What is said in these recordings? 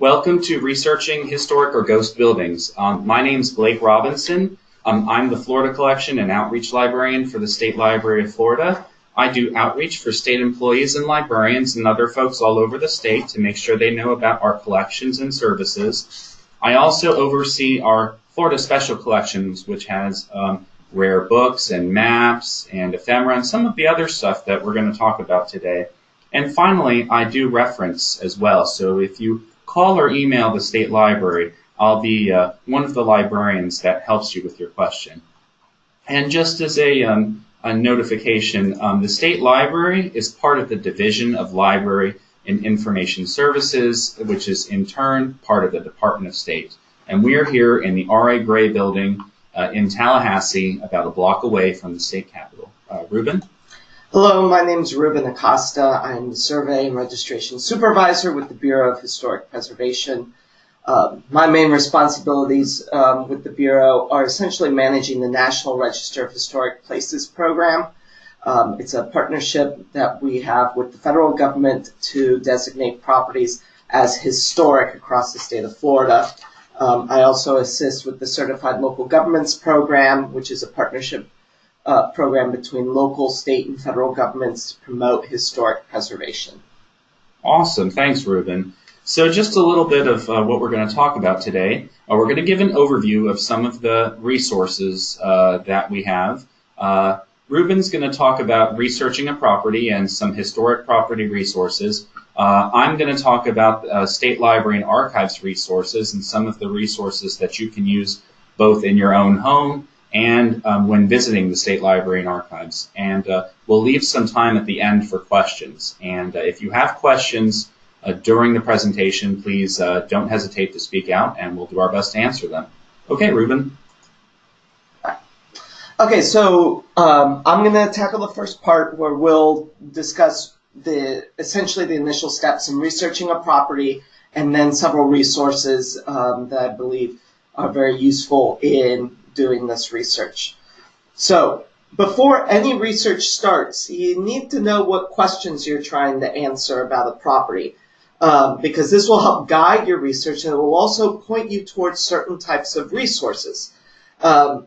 Welcome to Researching Historic or Ghost Buildings. My name's Blake Robinson. I'm the Florida Collection and Outreach Librarian for the State Library of Florida. I do outreach for state employees and librarians and other folks all over the state to make sure they know about our collections and services. I also oversee our Florida Special Collections, which has rare books and maps and ephemera and some of the other stuff that we're going to talk about today. And finally, I do reference as well. So if you call or email the state library, I'll be one of the librarians that helps you with your question. And just as a notification, the state library is part of the Division of Library and Information Services, which is in turn part of the Department of State. And we are here in the R.A. Gray building in Tallahassee, about a block away from the state capitol. Ruben? Hello, my name is Ruben Acosta. I'm the Survey and Registration Supervisor with the Bureau of Historic Preservation. My main responsibilities with the Bureau are essentially managing the National Register of Historic Places program. It's a partnership that we have with the federal government to designate properties as historic across the state of Florida. I also assist with the Certified Local Governments program, which is a partnership program between local, state, and federal governments to promote historic preservation. Awesome. Thanks, Ruben. So just a little bit of what we're going to talk about today. We're going to give an overview of some of the resources that we have. Ruben's going to talk about researching a property and some historic property resources. I'm going to talk about State Library and Archives resources and some of the resources that you can use both in your own home and when visiting the State Library and Archives. And we'll leave some time at the end for questions. And if you have questions during the presentation, please don't hesitate to speak out, and we'll do our best to answer them. Okay, Ruben. Okay, so I'm going to tackle the first part where we'll discuss essentially the initial steps in researching a property, and then several resources that I believe are very useful in doing this research. So before any research starts, you need to know what questions you're trying to answer about a property, because this will help guide your research, and it will also point you towards certain types of resources.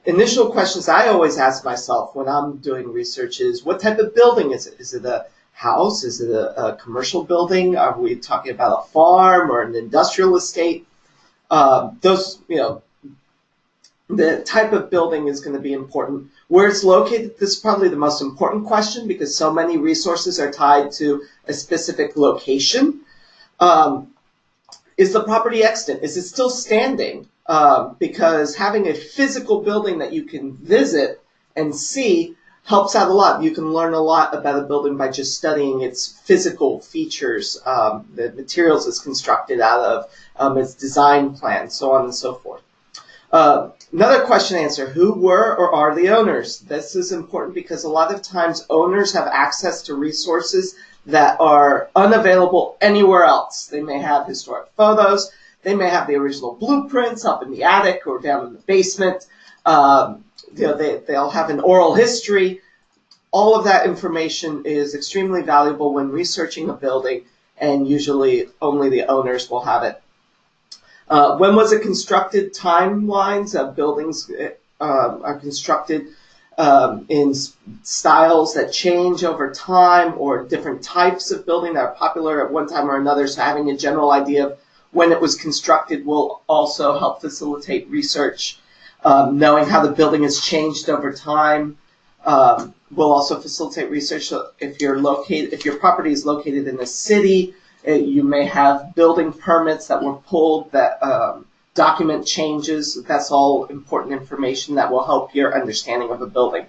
Initial questions I always ask myself when I'm doing research is, what type of building is it? Is it a house? Is it a commercial building? Are we talking about a farm or an industrial estate? The type of building is going to be important. Where it's located, this is probably the most important question because so many resources are tied to a specific location. Is the property extant? Is it still standing? Because having a physical building that you can visit and see helps out a lot. You can learn a lot about a building by just studying its physical features, the materials it's constructed out of, its design plan, so on and so forth. Another question to answer, who were or are the owners? This is important because a lot of times owners have access to resources that are unavailable anywhere else. They may have historic photos, they may have the original blueprints up in the attic or down in the basement. They'll have an oral history. All of that information is extremely valuable when researching a building, and usually only the owners will have it. When was it constructed? Timelines of buildings are constructed in styles that change over time, or different types of building that are popular at one time or another. So having a general idea of when it was constructed will also help facilitate research. Knowing how the building has changed over time will also facilitate research. So if your property is located in a city, you may have building permits that were pulled that document changes. That's all important information that will help your understanding of a building.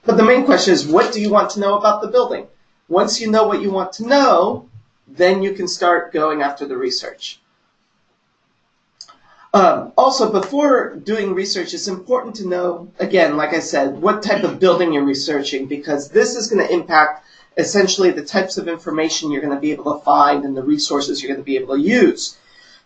But the main question is, what do you want to know about the building? Once you know what you want to know, then you can start going after the research. Also, before doing research, it's important to know, again, like I said, what type of building you're researching, because this is going to impact essentially the types of information you're going to be able to find and the resources you're going to be able to use.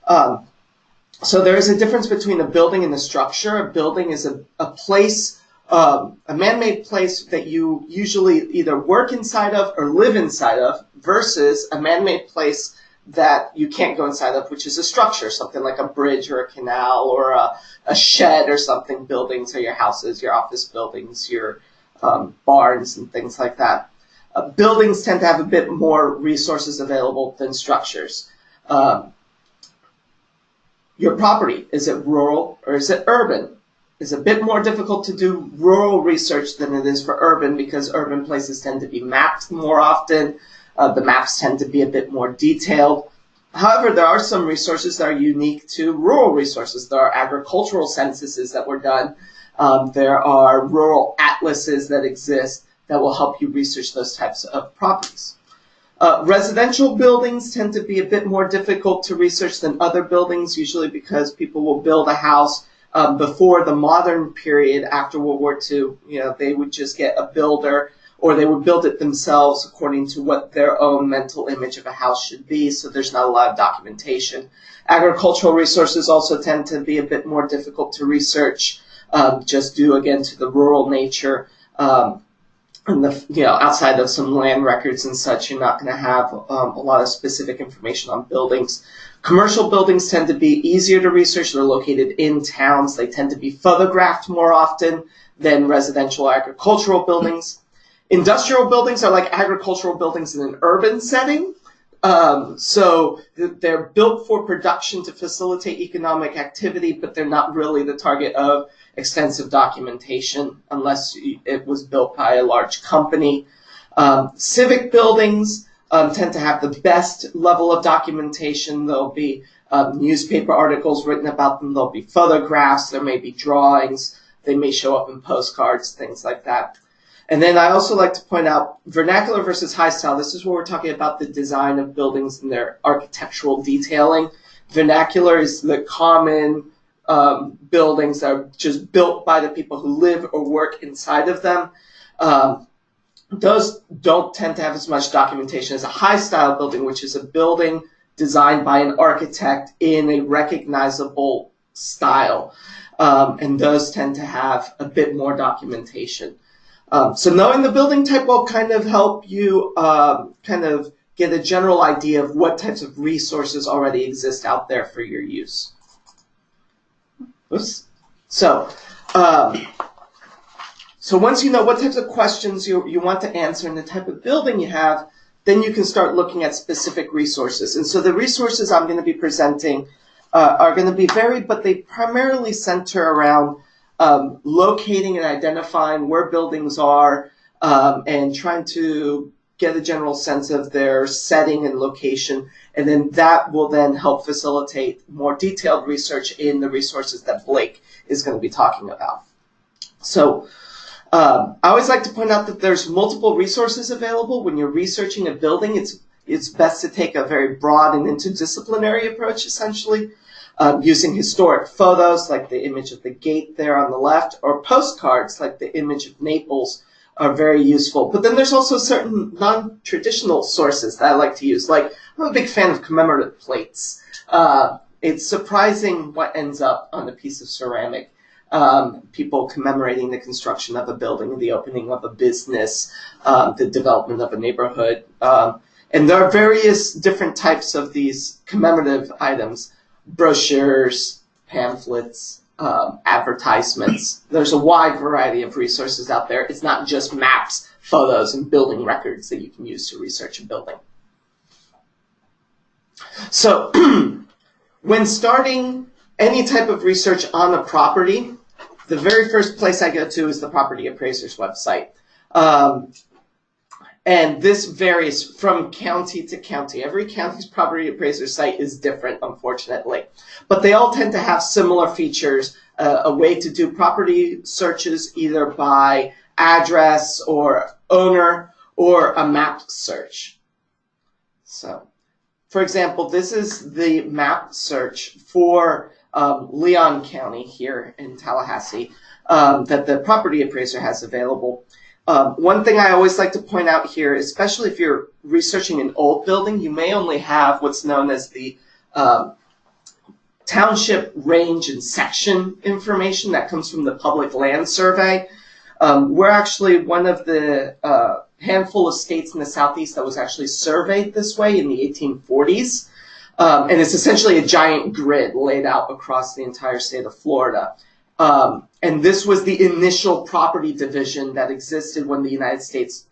So there is a difference between a building and a structure. A building is a place, a man-made place that you usually either work inside of or live inside of, versus a man-made place that you can't go inside of, which is a structure, something like a bridge or a canal or a shed or something. Buildings are your houses, your office buildings, your barns and things like that. Buildings tend to have a bit more resources available than structures. Your property, is it rural or is it urban? It's a bit more difficult to do rural research than it is for urban, because urban places tend to be mapped more often. The maps tend to be a bit more detailed. However, there are some resources that are unique to rural resources. There are agricultural censuses that were done. There are rural atlases that exist that will help you research those types of properties. Residential buildings tend to be a bit more difficult to research than other buildings, usually because people will build a house before the modern period after World War II. They would just get a builder, or they would build it themselves according to what their own mental image of a house should be, so there's not a lot of documentation. Agricultural resources also tend to be a bit more difficult to research, just due, again, to the rural nature. And outside of some land records and such, you're not going to have a lot of specific information on buildings. Commercial buildings tend to be easier to research. They're located in towns. They tend to be photographed more often than residential or agricultural buildings. Industrial buildings are like agricultural buildings in an urban setting. So they're built for production to facilitate economic activity, but they're not really the target of extensive documentation unless it was built by a large company. Civic buildings tend to have the best level of documentation. There'll be newspaper articles written about them. There'll be photographs. There may be drawings. They may show up in postcards, things like that. And then I also like to point out vernacular versus high style. This is where we're talking about the design of buildings and their architectural detailing. Vernacular is the common buildings that are just built by the people who live or work inside of them. Those don't tend to have as much documentation as a high style building, which is a building designed by an architect in a recognizable style. And those tend to have a bit more documentation. So knowing the building type will kind of help you kind of get a general idea of what types of resources already exist out there for your use. Oops. So once you know what types of questions you want to answer and the type of building you have, then you can start looking at specific resources. And so the resources I'm going to be presenting are going to be varied, but they primarily center around locating and identifying where buildings are and trying to get a general sense of their setting and location. And then that will then help facilitate more detailed research in the resources that Blake is going to be talking about. So I always like to point out that there's multiple resources available. When you're researching a building, it's best to take a very broad and interdisciplinary approach, essentially. Using historic photos like the image of the gate there on the left, or postcards like the image of Naples, are very useful. But then there's also certain non-traditional sources that I like to use. Like, I'm a big fan of commemorative plates. It's surprising what ends up on a piece of ceramic. People commemorating the construction of a building, the opening of a business, the development of a neighborhood. And there are various different types of these commemorative items. Brochures, pamphlets, advertisements. There's a wide variety of resources out there. It's not just maps, photos, and building records that you can use to research a building. So when starting any type of research on a property, the very first place I go to is the Property Appraiser's website. And this varies from county to county. Every county's property appraiser site is different, unfortunately. But they all tend to have similar features, a way to do property searches either by address or owner or a map search. So, for example, this is the map search for Leon County here in Tallahassee that the property appraiser has available. One thing I always like to point out here, especially if you're researching an old building, you may only have what's known as the township range and section information that comes from the Public Land Survey. We're actually one of the handful of states in the Southeast that was actually surveyed this way in the 1840s. And it's essentially a giant grid laid out across the entire state of Florida. And this was the initial property division that existed when the United States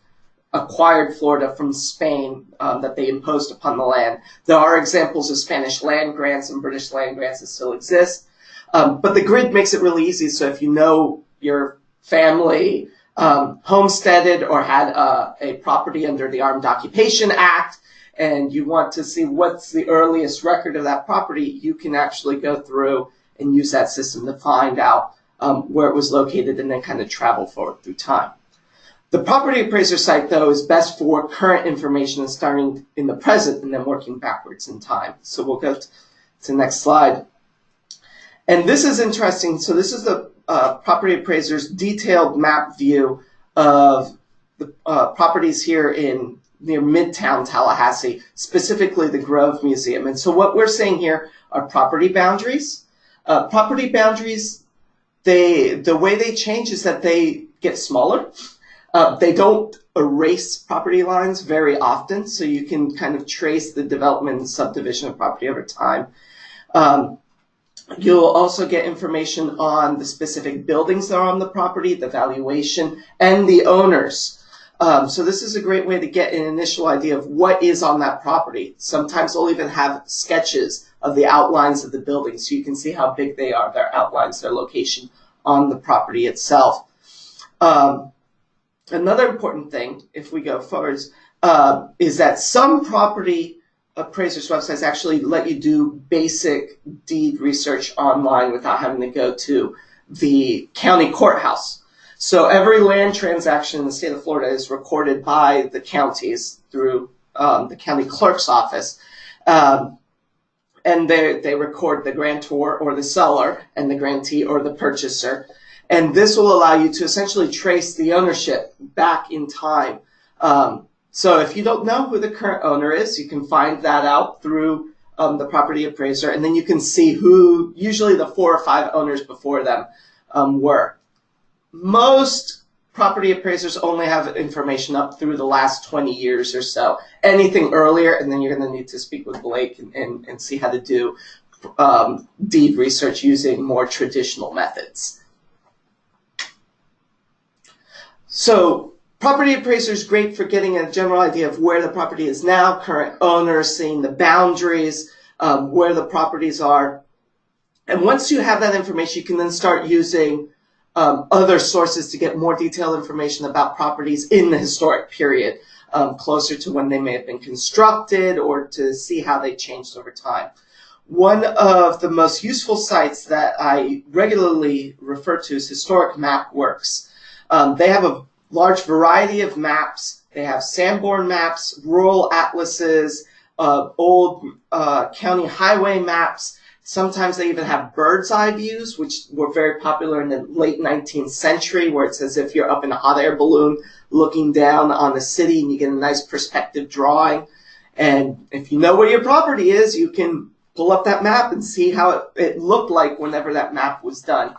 acquired Florida from Spain, that they imposed upon the land. There are examples of Spanish land grants and British land grants that still exist. But the grid makes it really easy. So if you know your family homesteaded or had a property under the Armed Occupation Act, and you want to see what's the earliest record of that property, you can actually go through and use that system to find out where it was located and then kind of travel forward through time. The property appraiser site, though, is best for current information and starting in the present and then working backwards in time. So we'll go to the next slide. And this is interesting. So this is the property appraiser's detailed map view of the properties here near Midtown Tallahassee, specifically the Grove Museum. And so what we're saying here are property boundaries. Property boundaries, the way they change is that they get smaller. They don't erase property lines very often, so you can kind of trace the development and subdivision of property over time. You'll also get information on the specific buildings that are on the property, the valuation, and the owners. So this is a great way to get an initial idea of what is on that property. Sometimes they'll even have sketches of the outlines of the building, so you can see how big they are, their outlines, their location on the property itself. Another important thing, if we go forwards, is that some property appraisers' websites actually let you do basic deed research online without having to go to the county courthouse. So every land transaction in the state of Florida is recorded by the counties through the county clerk's office. And they record the grantor or the seller and the grantee or the purchaser. And this will allow you to essentially trace the ownership back in time. So if you don't know who the current owner is, you can find that out through the property appraiser, and then you can see who usually the 4 or 5 owners before them were. Most property appraisers only have information up through the last 20 years or so. Anything earlier, and then you're going to need to speak with Blake and see how to do deed research using more traditional methods. So property appraiser is great for getting a general idea of where the property is now, current owners, seeing the boundaries, where the properties are. And once you have that information, you can then start using other sources to get more detailed information about properties in the historic period, closer to when they may have been constructed or to see how they changed over time. One of the most useful sites that I regularly refer to is Historic Map Works. They have a large variety of maps. They have Sanborn maps, rural atlases, old county highway maps. Sometimes they even have bird's eye views, which were very popular in the late 19th century, where it's as if you're up in a hot air balloon looking down on the city and you get a nice perspective drawing. And if you know where your property is, you can pull up that map and see how it looked like whenever that map was done.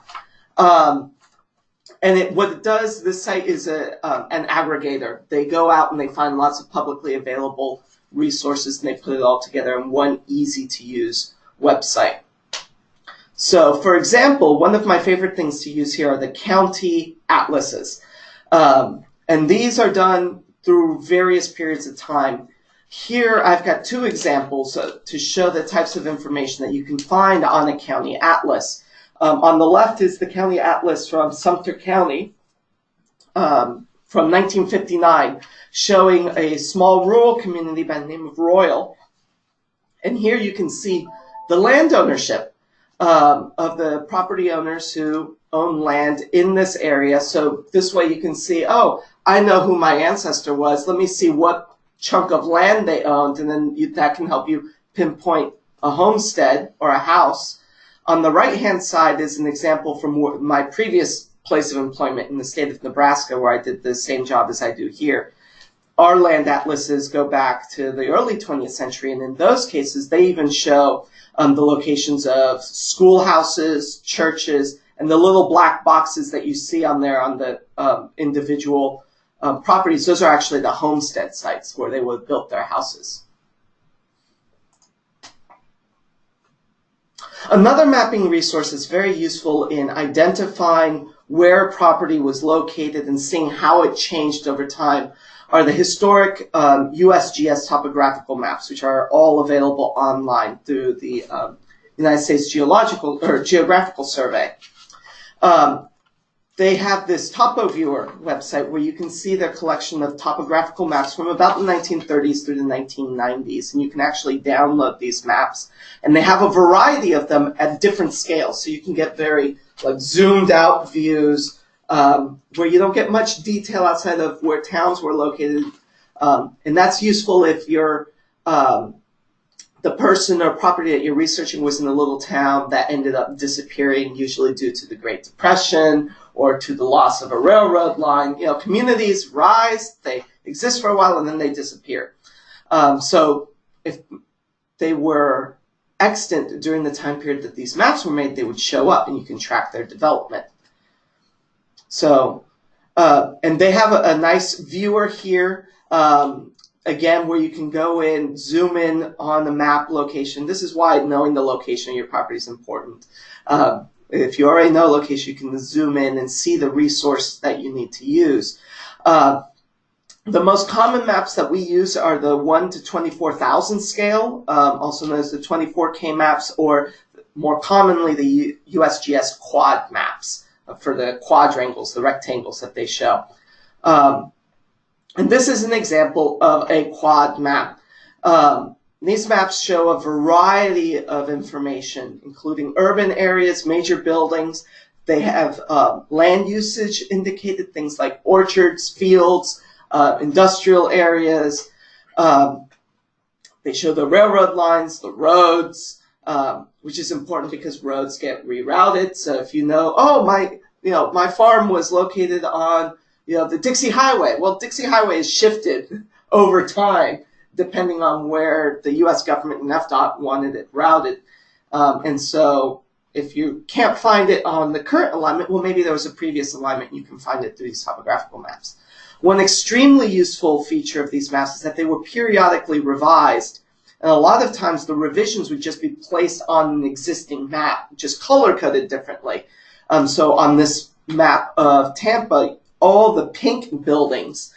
And what it does, this site is an aggregator. They go out and they find lots of publicly available resources and they put it all together in one easy-to-use website. So, for example, one of my favorite things to use here are the county atlases. And these are done through various periods of time. Here I've got 2 examples to show the types of information that you can find on a county atlas. On the left is the county atlas from Sumter County from 1959, showing a small rural community by the name of Royal. And here you can see the land ownership of the property owners who own land in this area. So this way you can see, oh, I know who my ancestor was. Let me see what chunk of land they owned, and then that can help you pinpoint a homestead or a house. On the right-hand side is an example from my previous place of employment in the state of Nebraska, where I did the same job as I do here. Our land atlases go back to the early 20th century, and in those cases, they even show the locations of schoolhouses, churches, and the little black boxes that you see on there on the individual properties. Those are actually the homestead sites where they would have built their houses. Another mapping resource that's very useful in identifying where property was located and seeing how it changed over time are the historic USGS topographical maps, which are all available online through the United States Geographical Survey. They have this Topo Viewer website where you can see their collection of topographical maps from about the 1930s through the 1990s, and you can actually download these maps. And they have a variety of them at different scales, so you can get very zoomed out views where you don't get much detail outside of where towns were located. And that's useful if you're the person or property that you're researching was in a little town that ended up disappearing, usually due to the Great Depression or to the loss of a railroad line. You know, communities rise, they exist for a while, and then they disappear. So if they were extant during the time period that these maps were made, they would show up, and you can track their development. So, and they have a nice viewer here. Again, where you can go in, zoom in on the map location. This is why knowing the location of your property is important. If you already know location, you can zoom in and see the resource that you need to use. The most common maps that we use are the 1 to 24,000 scale, also known as the 24K maps, or more commonly the USGS quad maps for the quadrangles, the rectangles that they show. And this is an example of a quad map. These maps show a variety of information, including urban areas, major buildings. They have land usage indicated, things like orchards, fields, industrial areas. They show the railroad lines, the roads, which is important because roads get rerouted. So if you know, oh, my farm was located on the Dixie Highway. Well, Dixie Highway is shifted over time depending on where the U.S. government and FDOT wanted it routed. And so if you can't find it on the current alignment, well, maybe there was a previous alignment and you can find it through these topographical maps. One extremely useful feature of these maps is that they were periodically revised. And a lot of times the revisions would just be placed on an existing map, just color-coded differently. So on this map of Tampa, all the pink buildings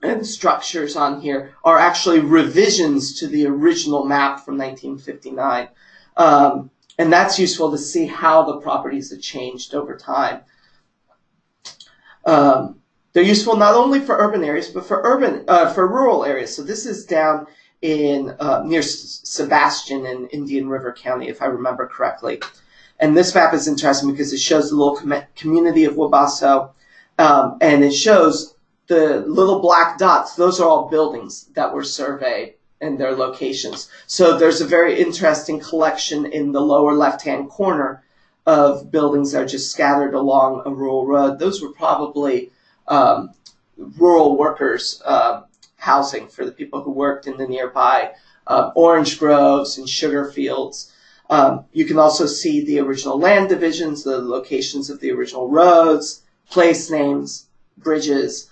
and structures on here are actually revisions to the original map from 1959. And that's useful to see how the properties have changed over time. They're useful not only for urban areas, but for rural areas. So this is down in near Sebastian in Indian River County, if I remember correctly. And this map is interesting because it shows the little community of Wabasso, and it shows the little black dots. Those are all buildings that were surveyed and their locations. So there's a very interesting collection in the lower left-hand corner of buildings that are just scattered along a rural road. Those were probably rural workers' housing for the people who worked in the nearby orange groves and sugar fields. You can also see the original land divisions, the locations of the original roads, place names, bridges.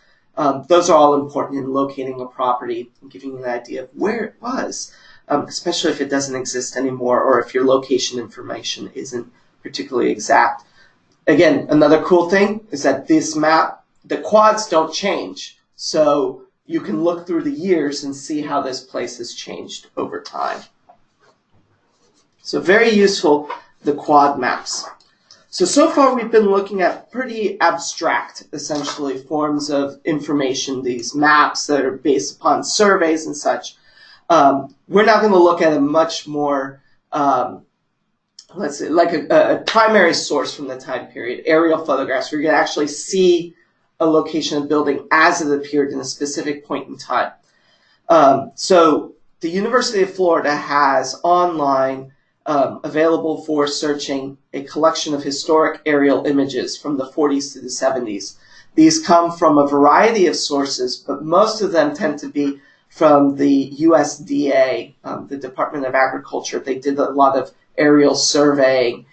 Those are all important in locating a property and giving you an idea of where it was, especially if it doesn't exist anymore or if your location information isn't particularly exact. Again, another cool thing is that this map, the quads don't change. So you can look through the years and see how this place has changed over time. So very useful, the quad maps. So far we've been looking at pretty abstract, essentially, forms of information, these maps that are based upon surveys and such. We're now going to look at a much more, let's say, like a primary source from the time period, aerial photographs, where you can actually see a location of building as it appeared in a specific point in time. So the University of Florida has online available for searching a collection of historic aerial images from the 40s to the 70s. These come from a variety of sources, but most of them tend to be from the USDA, the Department of Agriculture. They did a lot of aerial surveying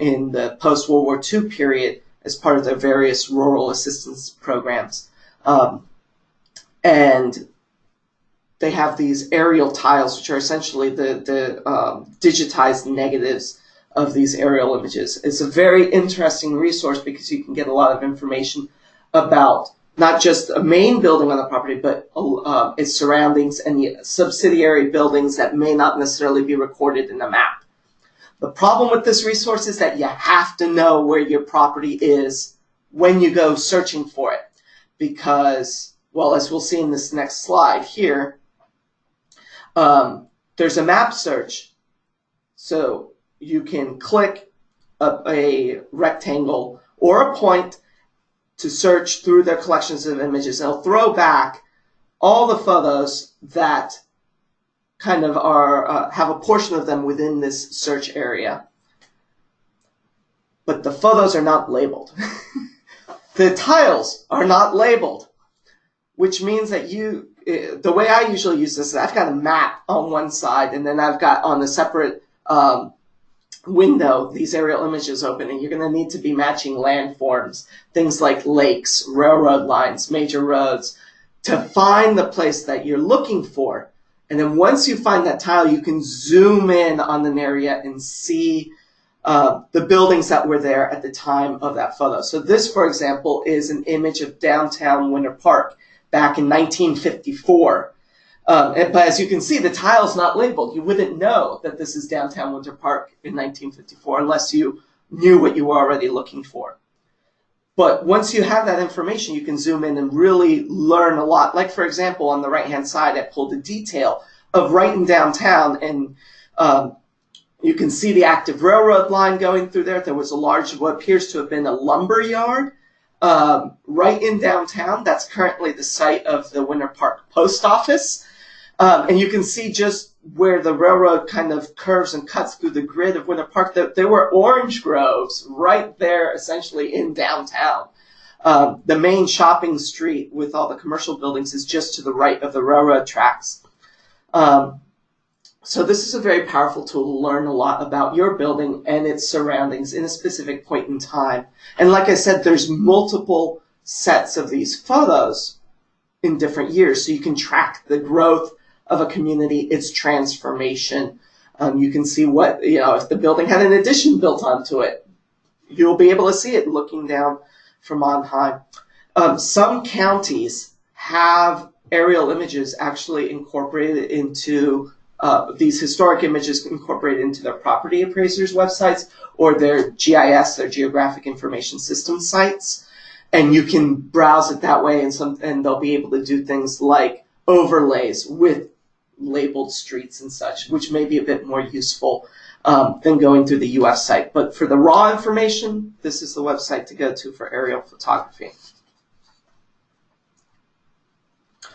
in the post-World War II period as part of their various rural assistance programs. And they have these aerial tiles, which are essentially the digitized negatives of these aerial images. It's a very interesting resource because you can get a lot of information about not just a main building on the property, but its surroundings and the subsidiary buildings that may not necessarily be recorded in the map. The problem with this resource is that you have to know where your property is when you go searching for it. Because, well, as we'll see in this next slide here, there's a map search. So you can click a rectangle or a point to search through their collections of images. It'll throw back all the photos that kind of are have a portion of them within this search area. But the photos are not labeled. The tiles are not labeled, which means that the way I usually use this is I've got a map on one side, and then I've got on a separate window these aerial images open, and you're going to need to be matching landforms, things like lakes, railroad lines, major roads, to find the place that you're looking for. And then once you find that tile, you can zoom in on an area and see the buildings that were there at the time of that photo. So this, for example, is an image of downtown Winter Park back in 1954. But as you can see, the tile's not labeled. You wouldn't know that this is downtown Winter Park in 1954 unless you knew what you were already looking for. But once you have that information, you can zoom in and really learn a lot. Like, for example, on the right-hand side, I pulled a detail of right in downtown, and you can see the active railroad line going through there. There was a large, what appears to have been a lumber yard right in downtown. That's currently the site of the Winter Park Post Office. And you can see just where the railroad kind of curves and cuts through the grid of Winter Park. There were orange groves right there, essentially in downtown. The main shopping street with all the commercial buildings is just to the right of the railroad tracks. So this is a very powerful tool to learn a lot about your building and its surroundings in a specific point in time. And like I said, there's multiple sets of these photos in different years, so you can track the growth of a community, its transformation. You can see what, if the building had an addition built onto it, you'll be able to see it looking down from on high. Some counties have aerial images actually incorporated into these historic images incorporated into their property appraisers' websites or their GIS, their Geographic Information System sites. And you can browse it that way, and they'll be able to do things like overlays with labeled streets and such, which may be a bit more useful than going through the UF site. But for the raw information, this is the website to go to for aerial photography.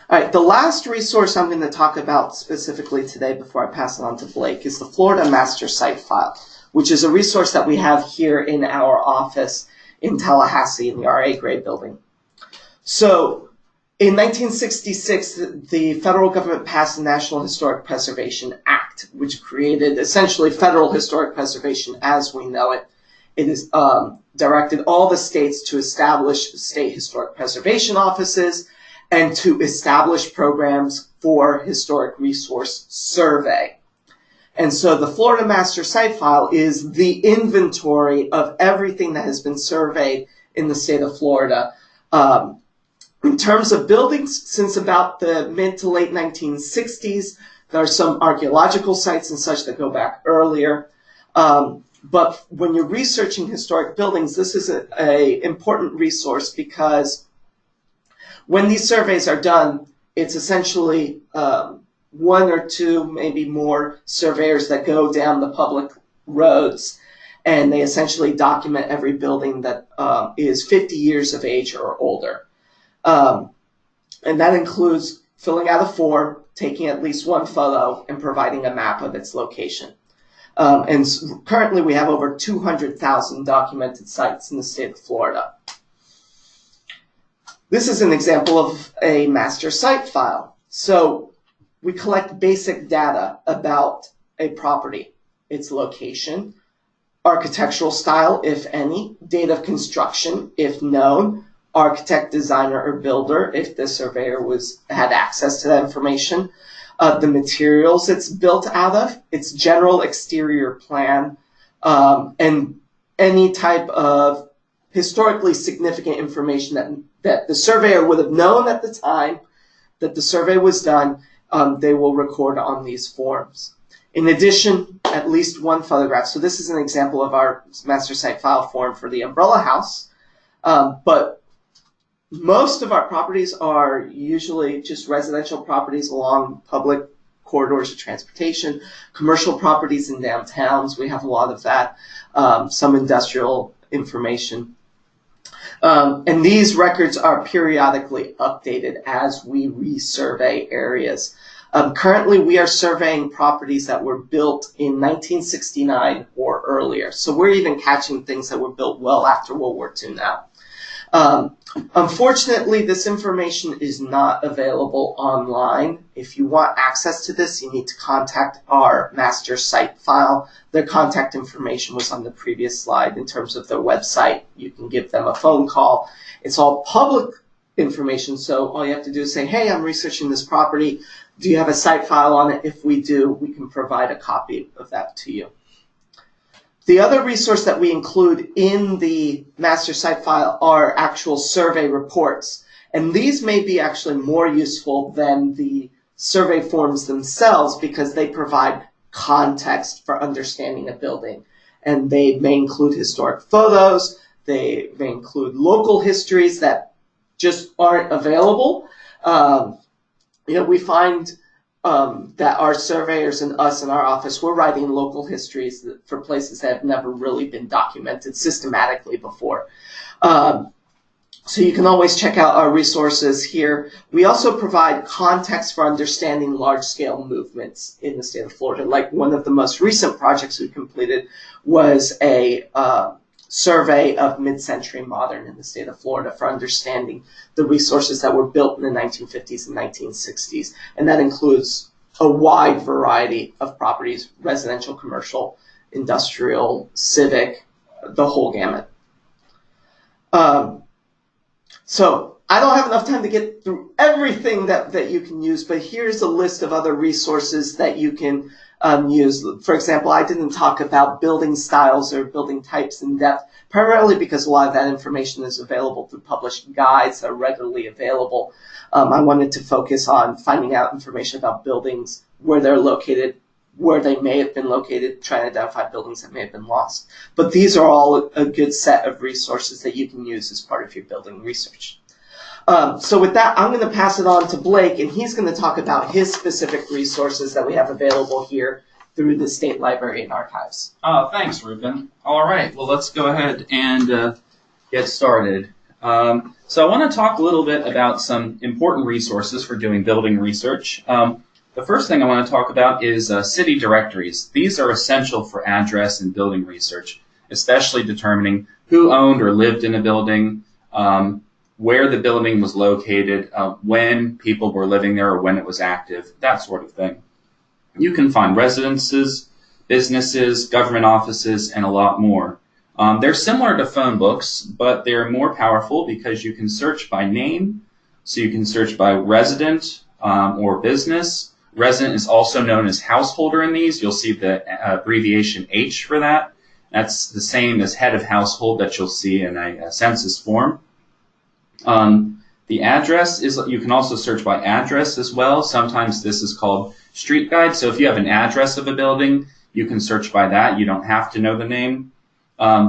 All right, the last resource I'm going to talk about specifically today before I pass it on to Blake is the Florida Master Site File, which is a resource that we have here in our office in Tallahassee in the R.A. Gray building. So in 1966, the federal government passed the National Historic Preservation Act, which created essentially federal historic preservation as we know it. It is directed all the states to establish state historic preservation offices and to establish programs for historic resource survey. And so the Florida Master Site File is the inventory of everything that has been surveyed in the state of Florida. In terms of buildings, since about the mid to late 1960s, there are some archaeological sites and such that go back earlier. But when you're researching historic buildings, this is an important resource because when these surveys are done, it's essentially one or two, maybe more surveyors that go down the public roads, and they essentially document every building that is 50 years of age or older. And that includes filling out a form, taking at least one photo, and providing a map of its location. And currently we have over 200,000 documented sites in the state of Florida. This is an example of a master site file. So we collect basic data about a property, its location, architectural style, if any, date of construction, if known, architect, designer, or builder, if the surveyor had access to that information, the materials it's built out of, its general exterior plan, and any type of historically significant information that the surveyor would have known at the time that the survey was done, they will record on these forms. In addition, at least one photograph. So this is an example of our master site file form for the umbrella house. But most of our properties are usually just residential properties along public corridors of transportation, commercial properties in downtowns. We have a lot of that, some industrial information. And these records are periodically updated as we resurvey areas. Currently, we are surveying properties that were built in 1969 or earlier. So we're even catching things that were built well after World War II now. Unfortunately, this information is not available online. If you want access to this, you need to contact our master site file. Their contact information was on the previous slide in terms of their website. You can give them a phone call. It's all public information, so all you have to do is say, hey, I'm researching this property. Do you have a site file on it? If we do, we can provide a copy of that to you. The other resource that we include in the master site file are actual survey reports. And these may be actually more useful than the survey forms themselves because they provide context for understanding a building. And they may include historic photos. They may include local histories that just aren't available. We find that our surveyors and us in our office, we're writing local histories for places that have never really been documented systematically before. So you can always check out our resources here. We also provide context for understanding large-scale movements in the state of Florida. Like one of the most recent projects we completed was a survey of mid-century modern in the state of Florida for understanding the resources that were built in the 1950s and 1960s. And that includes a wide variety of properties, residential, commercial, industrial, civic, the whole gamut. So I don't have enough time to get through everything that you can use, but here's a list of other resources that you can use. For example, I didn't talk about building styles or building types in depth, primarily because a lot of that information is available through published guides that are readily available. I wanted to focus on finding out information about buildings, where they're located, where they may have been located, trying to identify buildings that may have been lost. But these are all a good set of resources that you can use as part of your building research. So with that, I'm going to pass it on to Blake, and he's going to talk about his specific resources that we have available here through the State Library and Archives. Thanks, Ruben. All right, well, let's go ahead and get started. So I want to talk a little bit about some important resources for doing building research. The first thing I want to talk about is city directories. These are essential for address and building research, especially determining who owned or lived in a building, where the building was located, when people were living there or when it was active, that sort of thing. You can find residences, businesses, government offices, and a lot more. They're similar to phone books, but they're more powerful because you can search by name. So you can search by resident or business. Resident is also known as householder in these. You'll see the abbreviation H for that. That's the same as head of household that you'll see in a census form. The address is, you can also search by address as well. Sometimes this is called street guide. So if you have an address of a building, you can search by that. You don't have to know the name.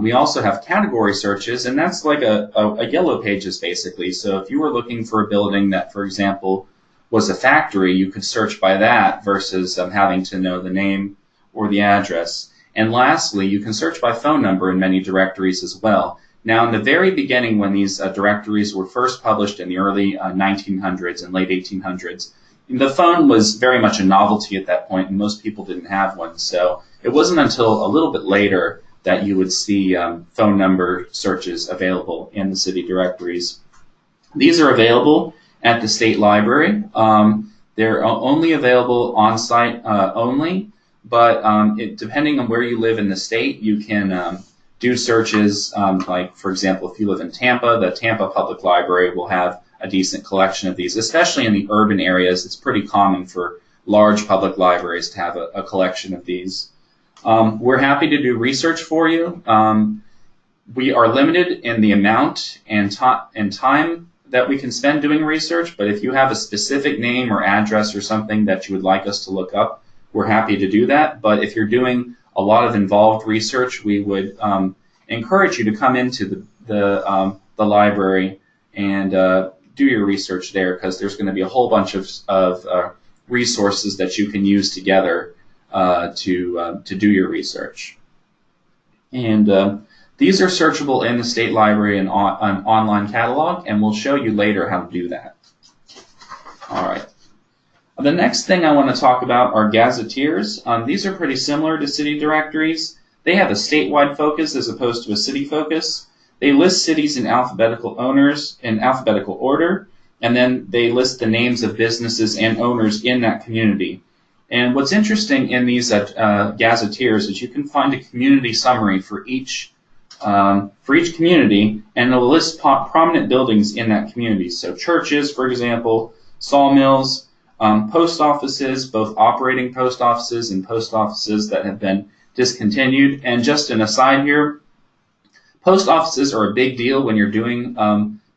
We also have category searches, and that's like a yellow pages basically. So if you were looking for a building that, for example, was a factory, you could search by that versus having to know the name or the address. And lastly, you can search by phone number in many directories as well. Now, in the very beginning, when these directories were first published in the early 1900s and late 1800s, the phone was very much a novelty at that point, and most people didn't have one. So it wasn't until a little bit later that you would see phone number searches available in the city directories. These are available at the State Library. They're only available on-site only, but depending on where you live in the state, you can do searches, like, for example, if you live in Tampa, the Tampa Public Library will have a decent collection of these, especially in the urban areas. It's pretty common for large public libraries to have a collection of these. We're happy to do research for you. We are limited in the amount and time that we can spend doing research, but if you have a specific name or address or something that you would like us to look up, we're happy to do that. But if you're doing a lot of involved research, we would encourage you to come into the library and do your research there, because there's going to be a whole bunch of resources that you can use together to do your research. And these are searchable in the State Library and an online catalog, and we'll show you later how to do that. All right. The next thing I want to talk about are Gazetteers. These are pretty similar to city directories. They have a statewide focus as opposed to a city focus. They list cities in alphabetical order, and then they list the names of businesses and owners in that community. And what's interesting in these Gazetteers is you can find a community summary for each community, and it'll list prominent buildings in that community. So churches, for example, sawmills, post offices, both operating post offices and post offices that have been discontinued. And just an aside here, post offices are a big deal when you're doing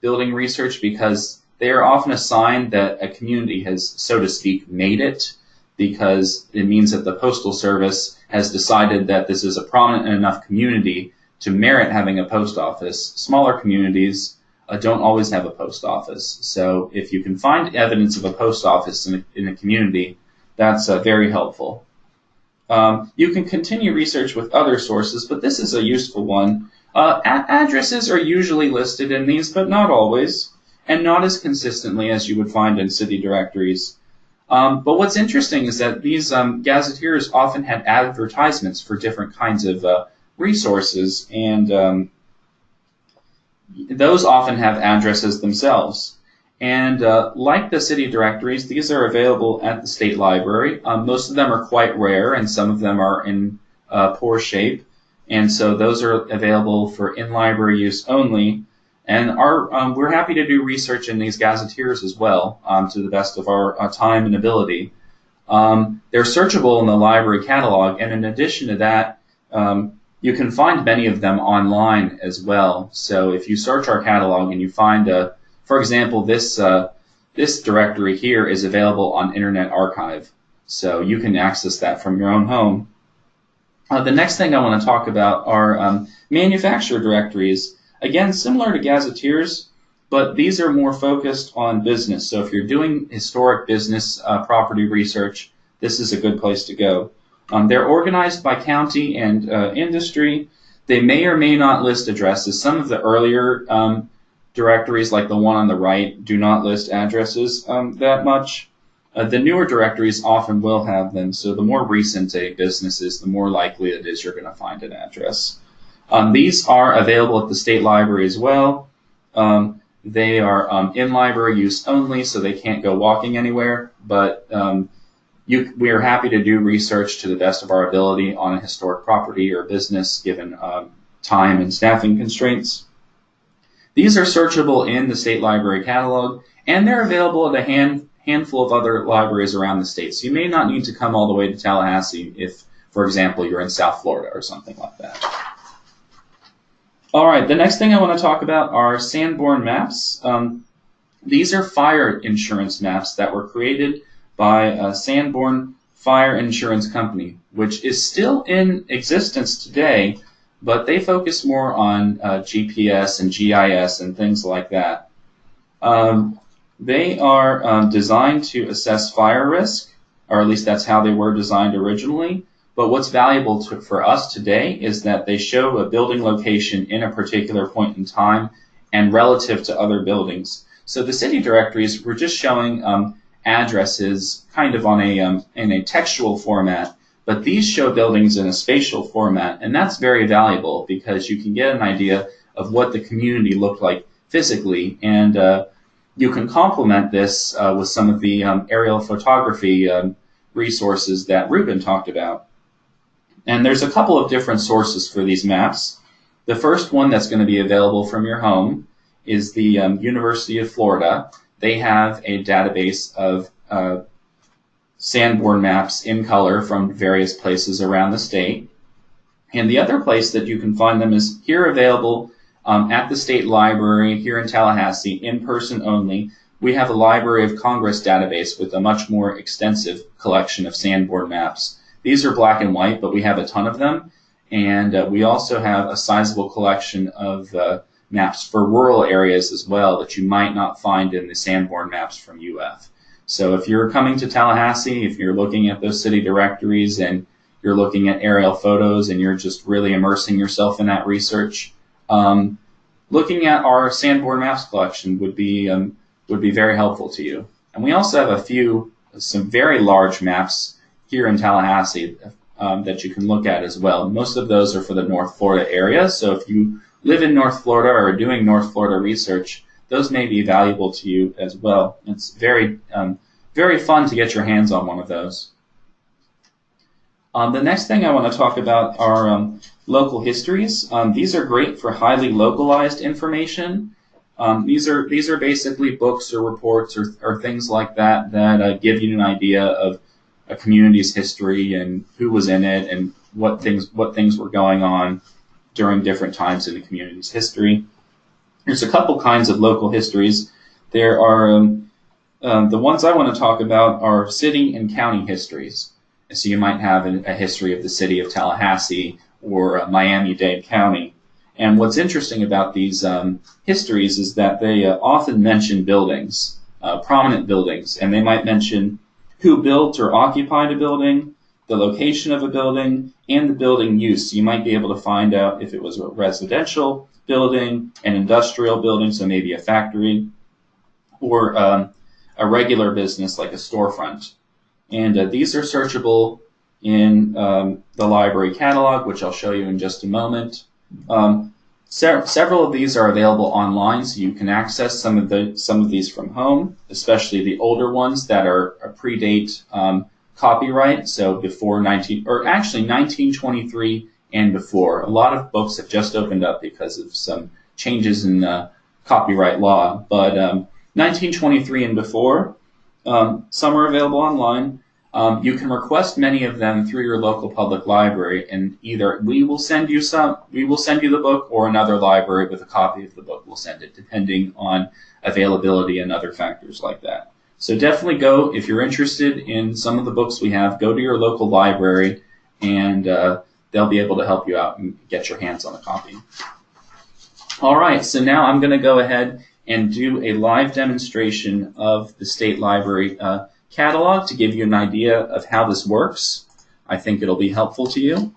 building research, because they are often a sign that a community has, so to speak, made it, because it means that the Postal Service has decided that this is a prominent enough community to merit having a post office. Smaller communities don't always have a post office. So if you can find evidence of a post office in a community, that's very helpful. You can continue research with other sources, but this is a useful one. Addresses are usually listed in these, but not always, and not as consistently as you would find in city directories. But what's interesting is that these gazetteers often had advertisements for different kinds of resources, and those often have addresses themselves. And like the city directories, these are available at the state library. Most of them are quite rare, and some of them are in poor shape. And so those are available for in-library use only. And we're happy to do research in these gazetteers as well, to the best of our time and ability. They're searchable in the library catalog, and in addition to that, you can find many of them online as well. So if you search our catalog and you find for example, this directory here is available on Internet Archive, so you can access that from your own home. The next thing I want to talk about are manufacturer directories. Again, similar to gazetteers, but these are more focused on business. So if you're doing historic business property research, this is a good place to go. They're organized by county and industry. They may or may not list addresses. Some of the earlier directories, like the one on the right, do not list addresses that much. The newer directories often will have them, so the more recent a business is, the more likely it is you're going to find an address. These are available at the state library as well. They are in-library use only, so they can't go walking anywhere, but we are happy to do research to the best of our ability on a historic property or business, given time and staffing constraints. These are searchable in the state library catalog, and they're available at a handful of other libraries around the state. So you may not need to come all the way to Tallahassee if, for example, you're in South Florida or something like that. All right, the next thing I want to talk about are Sanborn maps. These are fire insurance maps that were created by Sanborn Fire Insurance Company, which is still in existence today, but they focus more on GPS and GIS and things like that. They are designed to assess fire risk, or at least that's how they were designed originally. But what's valuable for us today is that they show a building location in a particular point in time and relative to other buildings. So the city directories were just showing addresses kind of on in a textual format, but these show buildings in a spatial format, and that's very valuable because you can get an idea of what the community looked like physically, and you can complement this with some of the aerial photography resources that Ruben talked about. And there's a couple of different sources for these maps. The first one that's going to be available from your home is the University of Florida. They have a database of Sanborn maps in color from various places around the state. And the other place that you can find them is here available at the State Library here in Tallahassee, in person only. We have a Library of Congress database with a much more extensive collection of Sanborn maps. These are black and white, but we have a ton of them. And we also have a sizable collection of maps for rural areas as well that you might not find in the Sanborn maps from UF. So if you're coming to Tallahassee, if you're looking at those city directories and you're looking at aerial photos and you're just really immersing yourself in that research, looking at our Sanborn maps collection would be very helpful to you. And we also have some very large maps here in Tallahassee that you can look at as well. Most of those are for the North Florida area, so if you live in North Florida or are doing North Florida research, those may be valuable to you as well. It's very fun to get your hands on one of those. The next thing I want to talk about are local histories. These are great for highly localized information. These are basically books or reports or things like that that give you an idea of a community's history and who was in it and what things were going on during different times in the community's history. There's a couple kinds of local histories. There are the ones I want to talk about are city and county histories. So you might have a history of the city of Tallahassee or Miami-Dade County. And what's interesting about these histories is that they often mention buildings, prominent buildings, and they might mention who built or occupied a building, the location of a building, and the building use. So you might be able to find out if it was a residential building, an industrial building, so maybe a factory, or a regular business like a storefront. And these are searchable in the library catalog, which I'll show you in just a moment. Several of these are available online, so you can access some of these from home, especially the older ones that are predate copyright, so before 1923 and before. A lot of books have just opened up because of some changes in copyright law, but 1923 and before, some are available online. You can request many of them through your local public library, and either we will send you the book, or another library with a copy of the book will send it, depending on availability and other factors like that. So definitely go, if you're interested in some of the books we have, go to your local library, and they'll be able to help you out and get your hands on a copy. All right, so now I'm going to go ahead and do a live demonstration of the State Library catalog to give you an idea of how this works. I think it'll be helpful to you.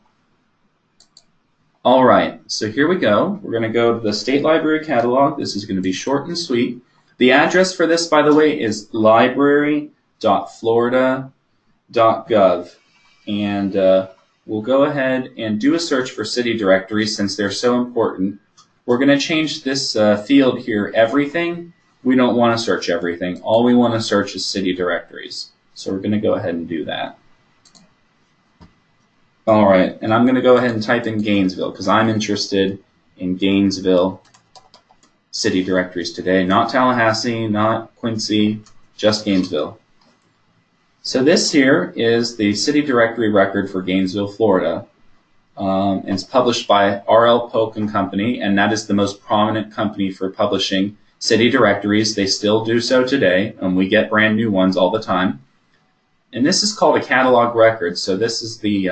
All right, so here we go. We're going to go to the State Library catalog. This is going to be short and sweet. The address for this, by the way, is library.florida.gov. And we'll go ahead and do a search for city directories since they're so important. We're going to change this field here, everything. We don't want to search everything. All we want to search is city directories. So we're going to go ahead and do that. All right, and I'm going to go ahead and type in Gainesville because I'm interested in Gainesville city directories today. Not Tallahassee, not Quincy, just Gainesville. So this here is the city directory record for Gainesville, Florida. It's published by R.L. Polk & Company, and that is the most prominent company for publishing city directories. They still do so today, and we get brand new ones all the time. And this is called a catalog record, so this is the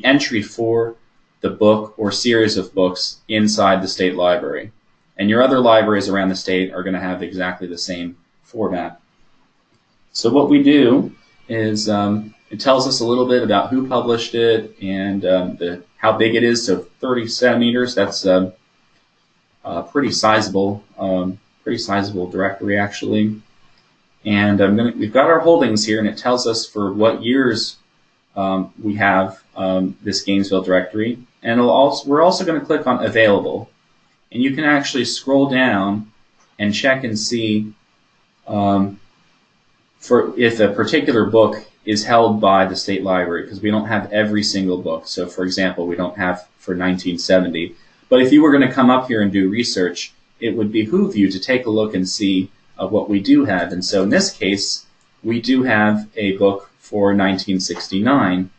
entry for the book or series of books inside the state library. And your other libraries around the state are going to have exactly the same format. So what we do is it tells us a little bit about who published it and how big it is. So 30 centimeters, that's pretty sizable directory actually. And we've got our holdings here, and it tells us for what years we have this Gainesville directory. And we're also going to click on Available. And you can actually scroll down and check and see for if a particular book is held by the state library, because we don't have every single book. So for example, we don't have for 1970. But if you were going to come up here and do research, it would behoove you to take a look and see what we do have. And so in this case, we do have a book for 1969,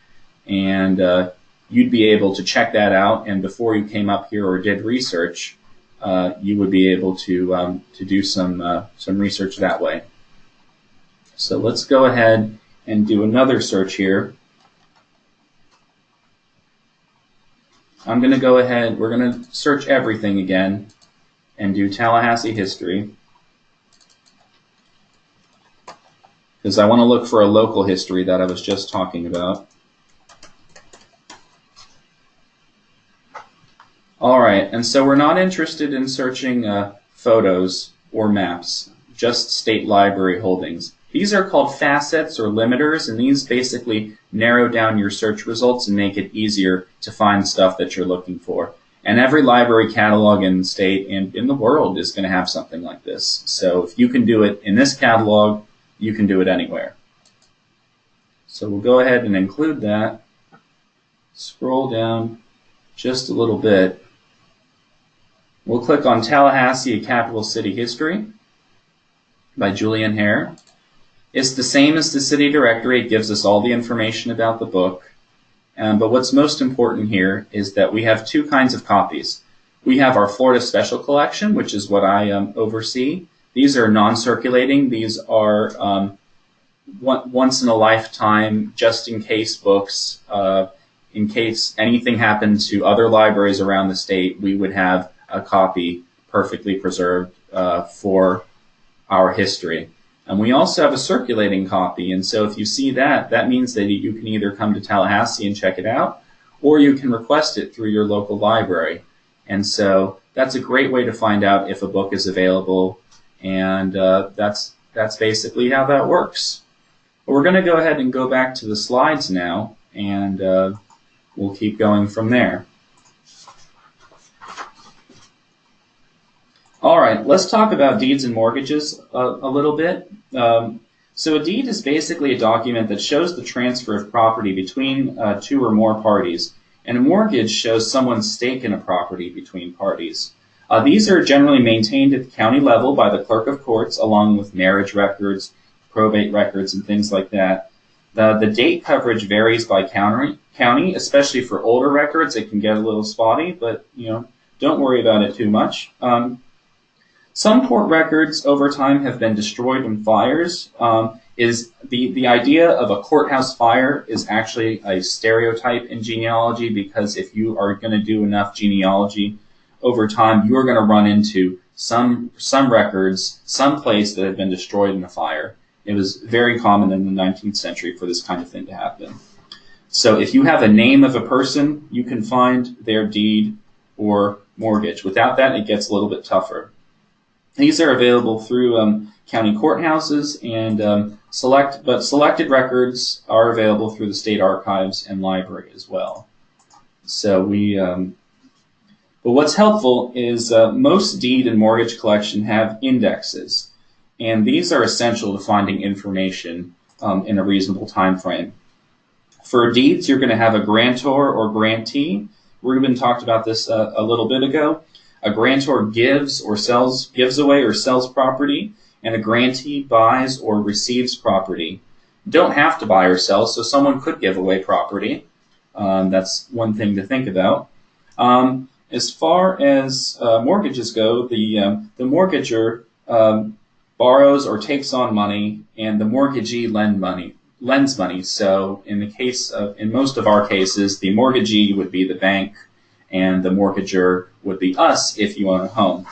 and you'd be able to check that out. And before you came up here or did research, you would be able to do some research that way. So let's go ahead and do another search here. I'm going to go ahead, we're going to search everything again and do Tallahassee history, because I want to look for a local history that I was just talking about. Alright, and so we're not interested in searching photos or maps, just state library holdings. These are called facets or limiters, and these basically narrow down your search results and make it easier to find stuff that you're looking for. And every library catalog in the state and in the world is going to have something like this. So if you can do it in this catalog, you can do it anywhere. So we'll go ahead and include that. Scroll down just a little bit. We'll click on Tallahassee, a Capital City History by Julian Hare. It's the same as the city directory. It gives us all the information about the book. But what's most important here is that we have two kinds of copies. We have our Florida Special Collection, which is what I oversee. These are non-circulating. These are once-in-a-lifetime, just-in-case books. In case anything happened to other libraries around the state, we would have a copy perfectly preserved for our history. And we also have a circulating copy, and so if you see that, that means that you can either come to Tallahassee and check it out, or you can request it through your local library. And so that's a great way to find out if a book is available, and that's basically how that works. But we're going to go ahead and go back to the slides now, and we'll keep going from there. All right, let's talk about deeds and mortgages a little bit. So a deed is basically a document that shows the transfer of property between two or more parties, and a mortgage shows someone's stake in a property between parties. These are generally maintained at the county level by the clerk of courts, along with marriage records, probate records, and things like that. The date coverage varies by county, especially for older records. It can get a little spotty, but don't worry about it too much. Some court records over time have been destroyed in fires. The idea of a courthouse fire is actually a stereotype in genealogy, because if you are going to do enough genealogy over time, you are going to run into some records, some place that have been destroyed in a fire. It was very common in the 19th century for this kind of thing to happen. So if you have a name of a person, you can find their deed or mortgage. Without that, it gets a little bit tougher. These are available through county courthouses, and selected records are available through the state archives and library as well. So but what's helpful is most deed and mortgage collection have indexes, and these are essential to finding information in a reasonable time frame. For deeds, you're going to have a grantor or grantee. We've been talked about this a little bit ago. A grantor gives away or sells property, and a grantee buys or receives property. You don't have to buy or sell, so someone could give away property. That's one thing to think about. As far as mortgages go, the mortgager borrows or takes on money, and the mortgagee lends money. So in most of our cases, the mortgagee would be the bank, and the mortgager would be us if you own a home.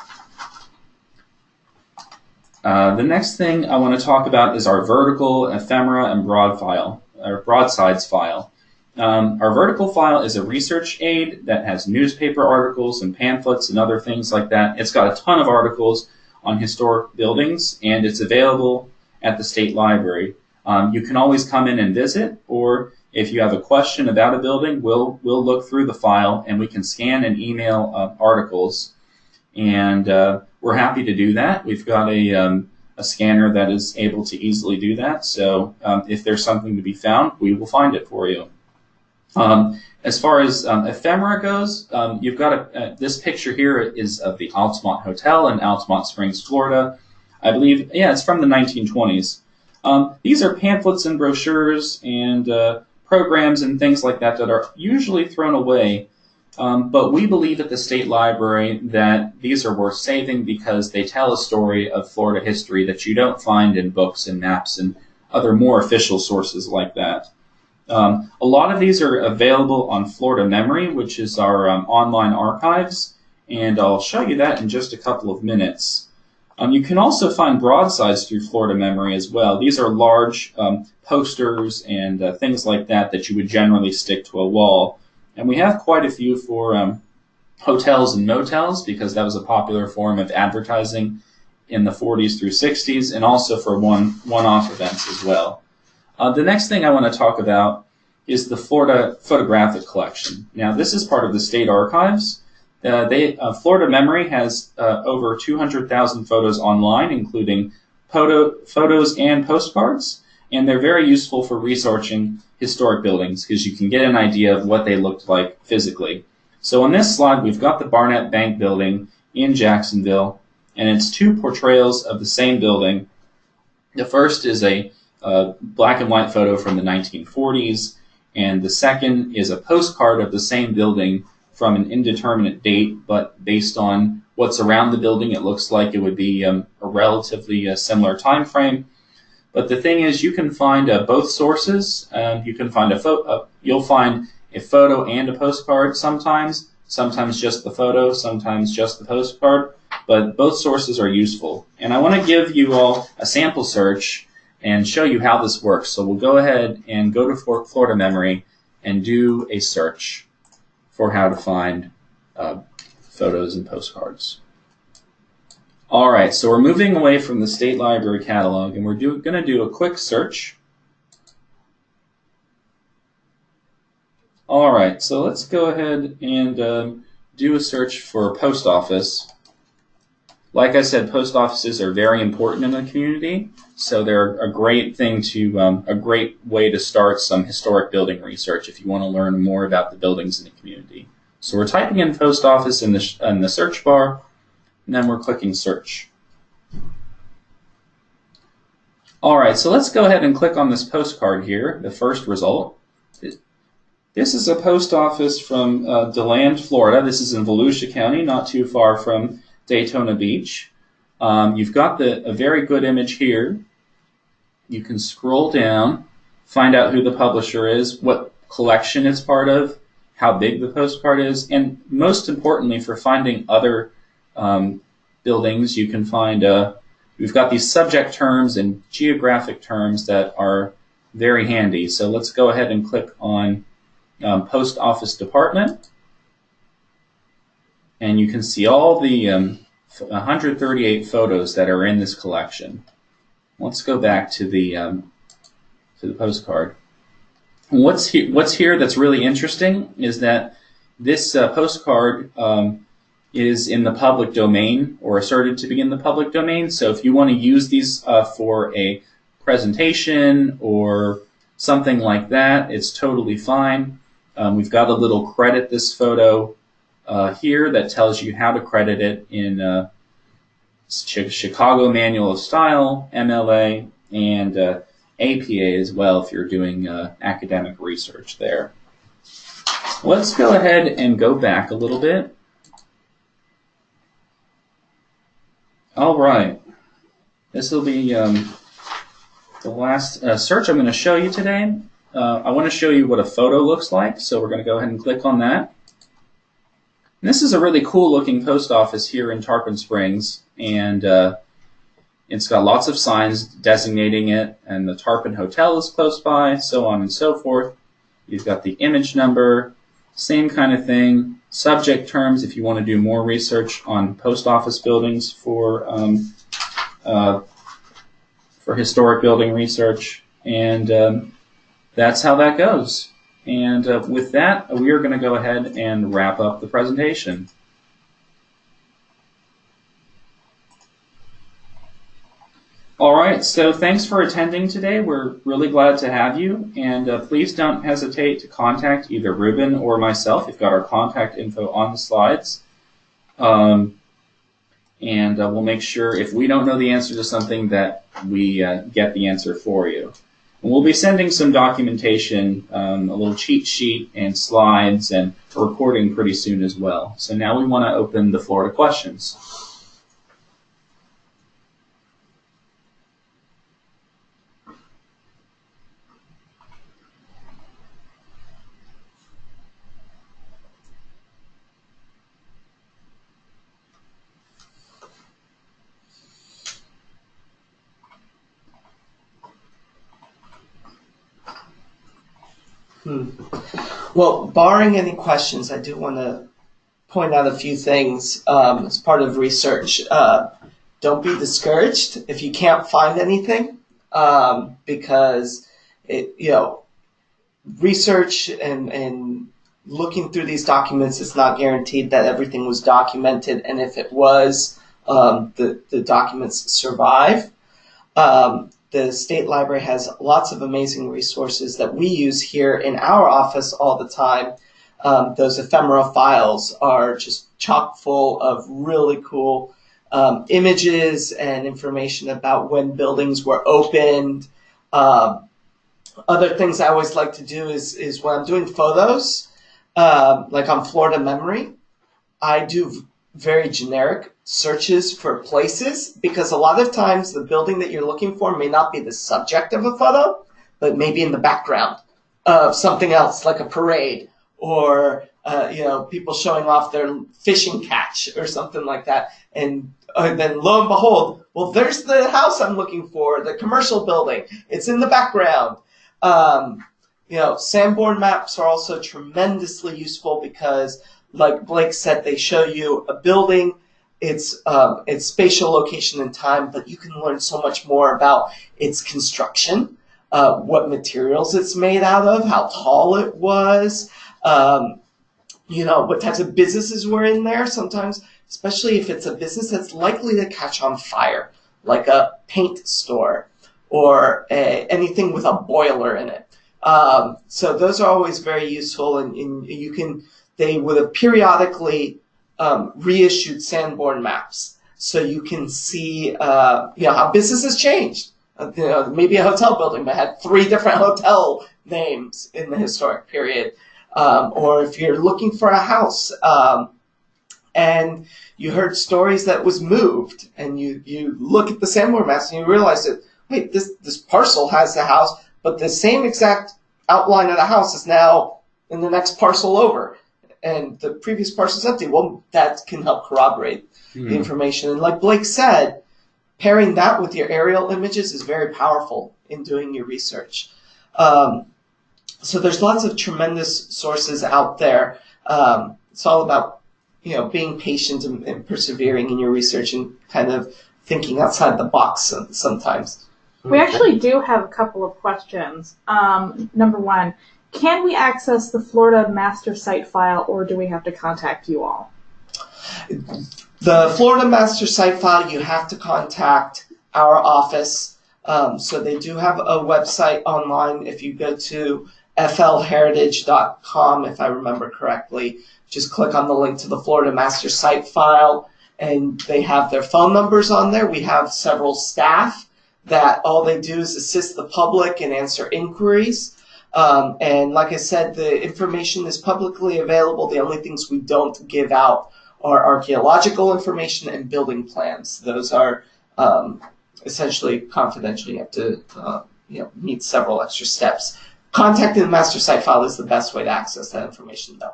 The next thing I want to talk about is our vertical, ephemera, and broadsides file. Our vertical file is a research aid that has newspaper articles and pamphlets and other things like that. It's got a ton of articles on historic buildings, and it's available at the state library. You can always come in and visit, or if you have a question about a building, we'll look through the file, and we can scan and email articles, and we're happy to do that. We've got a scanner that is able to easily do that, so if there's something to be found, we will find it for you. As far as ephemera goes, you've got this picture here is of the Altamont Hotel in Altamont Springs, Florida. I believe, yeah, it's from the 1920s. These are pamphlets and brochures and programs and things like that that are usually thrown away. But we believe at the State Library that these are worth saving because they tell a story of Florida history that you don't find in books and maps and other more official sources like that. A lot of these are available on Florida Memory, which is our online archives, and I'll show you that in just a couple of minutes. You can also find broadsides through Florida Memory as well. These are large posters and things like that that you would generally stick to a wall. And we have quite a few for hotels and motels because that was a popular form of advertising in the 40s through 60s, and also for one-off events as well. The next thing I want to talk about is the Florida Photographic Collection. Now, this is part of the state archives. Florida Memory has over 200,000 photos online, including photos and postcards, and they're very useful for researching historic buildings because you can get an idea of what they looked like physically. So on this slide, we've got the Barnett Bank building in Jacksonville, and it's two portrayals of the same building. The first is a black and white photo from the 1940s, and the second is a postcard of the same building from an indeterminate date, but based on what's around the building, it looks like it would be a relatively similar time frame. But the thing is, you can find both sources. You can find you'll find a photo and a postcard sometimes just the photo, sometimes just the postcard, but both sources are useful. And I want to give you all a sample search and show you how this works. So we'll go ahead and go to Florida Memory and do a search for how to find photos and postcards. All right, so we're moving away from the State Library catalog, and we're going to do a quick search. All right, so let's go ahead and do a search for post office. Like I said, post offices are very important in the community, so they're a great thing to a great way to start some historic building research if you want to learn more about the buildings in the community. So we're typing in post office in the search bar, and then we're clicking search. All right, so let's go ahead and click on this postcard here, the first result. This is a post office from DeLand, Florida. This is in Volusia County, not too far from Daytona Beach. You've got a very good image here. You can scroll down, find out who the publisher is, what collection it's part of, how big the postcard is, and most importantly, for finding other buildings, you can find we've got these subject terms and geographic terms that are very handy. So let's go ahead and click on Post Office Department, and you can see all the 138 photos that are in this collection. Let's go back to the postcard. What's here that's really interesting is that this postcard is in the public domain, or asserted to be in the public domain. So if you want to use these for a presentation or something like that, it's totally fine. We've got a little credit this photo here that tells you how to credit it in Chicago Manual of Style, MLA, and APA as well if you're doing academic research there. Let's go ahead and go back a little bit. All right, this will be the last search I'm going to show you today. I want to show you what a photo looks like, so we're going to go ahead and click on that. And this is a really cool looking post office here in Tarpon Springs, and it's got lots of signs designating it, and the Tarpon Hotel is close by, so on and so forth. You've got the image number, same kind of thing. Subject terms if you want to do more research on post office buildings for historic building research, and that's how that goes. And with that, we are going to go ahead and wrap up the presentation. All right, so thanks for attending today. We're really glad to have you, and please don't hesitate to contact either Ruben or myself. You've got our contact info on the slides. And and we'll make sure if we don't know the answer to something that we get the answer for you. And we'll be sending some documentation, a little cheat sheet and slides and a recording pretty soon as well. So now we want to open the floor to questions. Well, barring any questions, I do want to point out a few things as part of research. Don't be discouraged if you can't find anything, because research and looking through these documents, it's not guaranteed that everything was documented, and if it was, the documents survive. The State Library has lots of amazing resources that we use here in our office all the time. Those ephemera files are just chock full of really cool images and information about when buildings were opened. Other things I always like to do is when I'm doing photos, like on Florida Memory, I do very generic searches for places, because a lot of times the building that you're looking for may not be the subject of a photo, but maybe in the background of something else, like a parade or people showing off their fishing catch or something like that. And then lo and behold, well, there's the house I'm looking for, the commercial building. It's in the background. Sanborn maps are also tremendously useful because, like Blake said, they show you a building, its spatial location and time, but you can learn so much more about its construction, what materials it's made out of, how tall it was, what types of businesses were in there. Sometimes, especially if it's a business that's likely to catch on fire, like a paint store or anything with a boiler in it. So those are always very useful, and they would have periodically reissued Sanborn maps, so you can see how businesses changed. Maybe a hotel building that had 3 different hotel names in the historic period, or if you're looking for a house and you heard stories that was moved, and you look at the Sanborn maps and you realize that, wait, this parcel has the house, but the same exact outline of the house is now in the next parcel over, and the previous parcel is empty. Well, that can help corroborate the information. And like Blake said, pairing that with your aerial images is very powerful in doing your research. So there's lots of tremendous sources out there. It's all about being patient and persevering in your research and kind of thinking outside the box sometimes. We actually do have a couple of questions. Number one, can we access the Florida master site file, or do we have to contact you all? The Florida master site file, you have to contact our office. So they do have a website online. If you go to flheritage.com, if I remember correctly, just click on the link to the Florida master site file, and they have their phone numbers on there. We have several staff that all they do is assist the public and answer inquiries. And like I said, the information is publicly available. The only things we don't give out are archaeological information and building plans. Those are essentially confidential. You have to meet several extra steps. Contacting the master site file is the best way to access that information, though.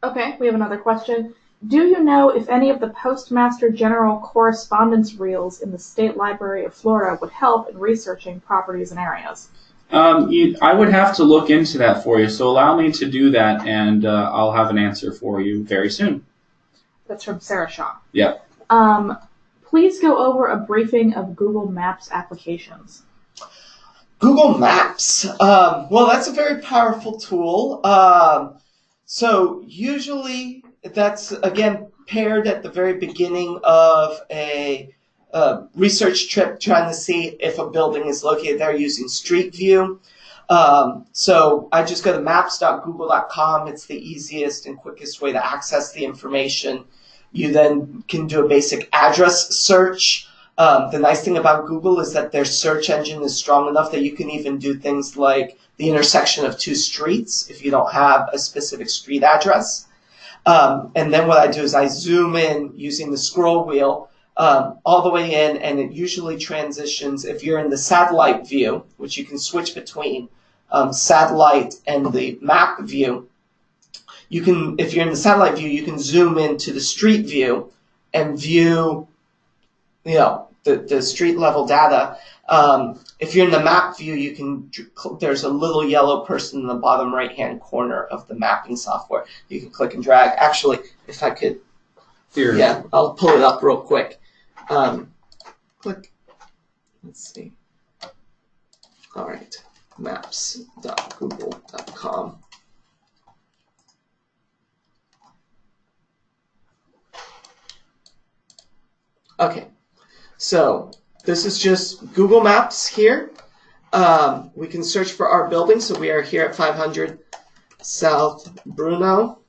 Okay, we have another question. Do you know if any of the Postmaster General correspondence reels in the State Library of Florida would help in researching properties and areas? I would have to look into that for you, so allow me to do that, and I'll have an answer for you very soon. That's from Sarah Shaw. Yeah. Please go over a briefing of Google Maps applications. Google Maps. Well, that's a very powerful tool. So usually that's, again, paired at the very beginning of a research trip, trying to see if a building is located there using Street View. So I just go to maps.google.com. It's the easiest and quickest way to access the information. You then can do a basic address search. The nice thing about Google is that their search engine is strong enough that you can even do things like the intersection of two streets if you don't have a specific street address. And then what I do is I zoom in using the scroll wheel all the way in, and it usually transitions, if you're in the satellite view, which you can switch between satellite and the map view. You can, if you're in the satellite view, you can zoom into the street view and view, the street level data. If you're in the map view, you can, there's a little yellow person in the bottom right-hand corner of the mapping software. You can click and drag. Actually, if I could, Here. yeah, I'll pull it up real quick. Click. Let's see. All right, maps.google.com. Okay, so this is just Google Maps here. We can search for our building. So we are here at 500 South Bruno.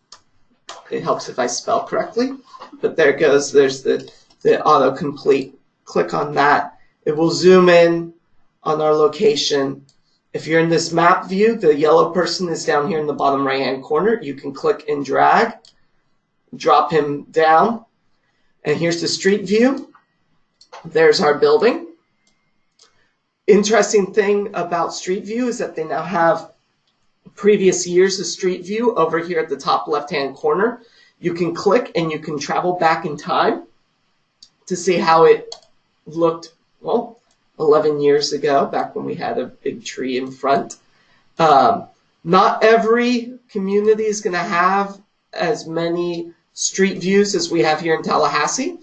It helps if I spell correctly, but there it goes. There's the autocomplete. Click on that. It will zoom in on our location. If you're in this map view, the yellow person is down here in the bottom right-hand corner. You can click and drag, drop him down. And here's the street view. There's our building. Interesting thing about Street View is that they now have previous years of Street View over here at the top left-hand corner. You can click and you can travel back in time to see how it looked, well, 11 years ago, back when we had a big tree in front. Not every community is going to have as many street views as we have here in Tallahassee.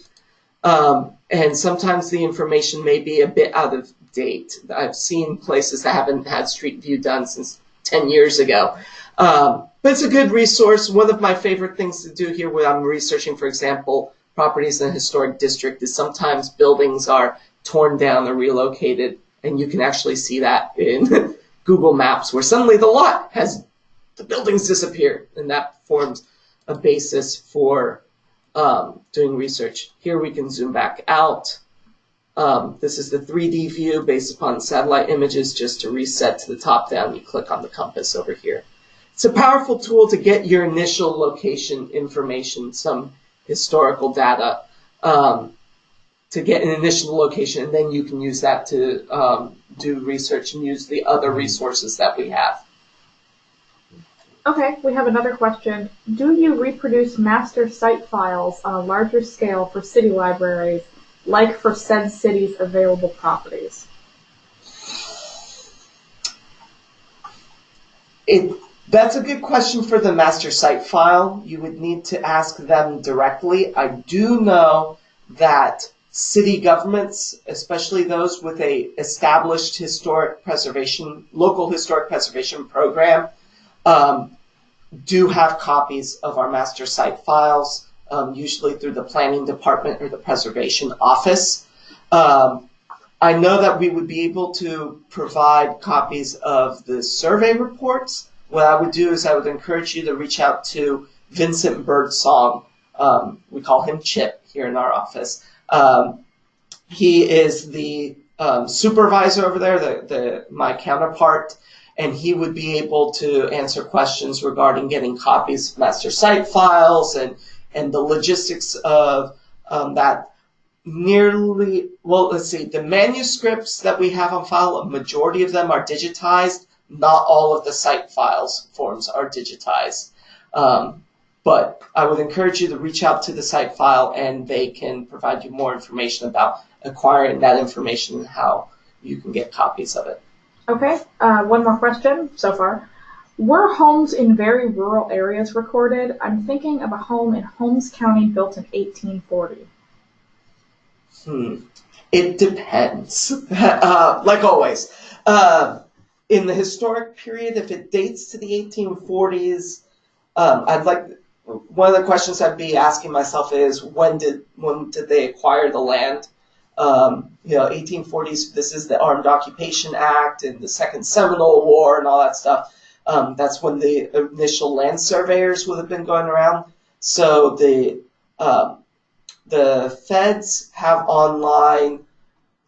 And sometimes the information may be a bit out of date. I've seen places that haven't had Street View done since 10 years ago. But it's a good resource. One of my favorite things to do here when I'm researching, for example, properties in a historic district is sometimes buildings are torn down or relocated, and you can actually see that in Google Maps where suddenly the buildings disappeared, and that forms a basis for doing research. Here we can zoom back out. This is the 3D view based upon satellite images. Just to reset to the top down, you click on the compass over here. It's a powerful tool to get your initial location information, some historical data, to get an initial location, and then you can use that to do research and use the other resources that we have. Okay, we have another question. Do you reproduce master site files on a larger scale for city libraries, like for said city's available properties? That's a good question for the master site file. You would need to ask them directly. I do know that city governments, especially those with a established local historic preservation program, do have copies of our master site files, usually through the planning department or the preservation office. I know that we would be able to provide copies of the survey reports. What I would do is I would encourage you to reach out to Vincent Birdsong. We call him Chip here in our office. He is the supervisor over there, my counterpart, and he would be able to answer questions regarding getting copies of master site files and the logistics of that. The manuscripts that we have on file, a majority of them are digitized. Not all of the site files forms are digitized. But I would encourage you to reach out to the site file, and they can provide you more information about acquiring that information and how you can get copies of it. Okay, one more question so far. Were homes in very rural areas recorded? I'm thinking of a home in Holmes County built in 1840. It depends. Like always. In the historic period, if it dates to the 1840s, one of the questions I'd be asking myself is when did they acquire the land? 1840s. This is the Armed Occupation Act and the Second Seminole War and all that stuff. That's when the initial land surveyors would have been going around. So The feds have online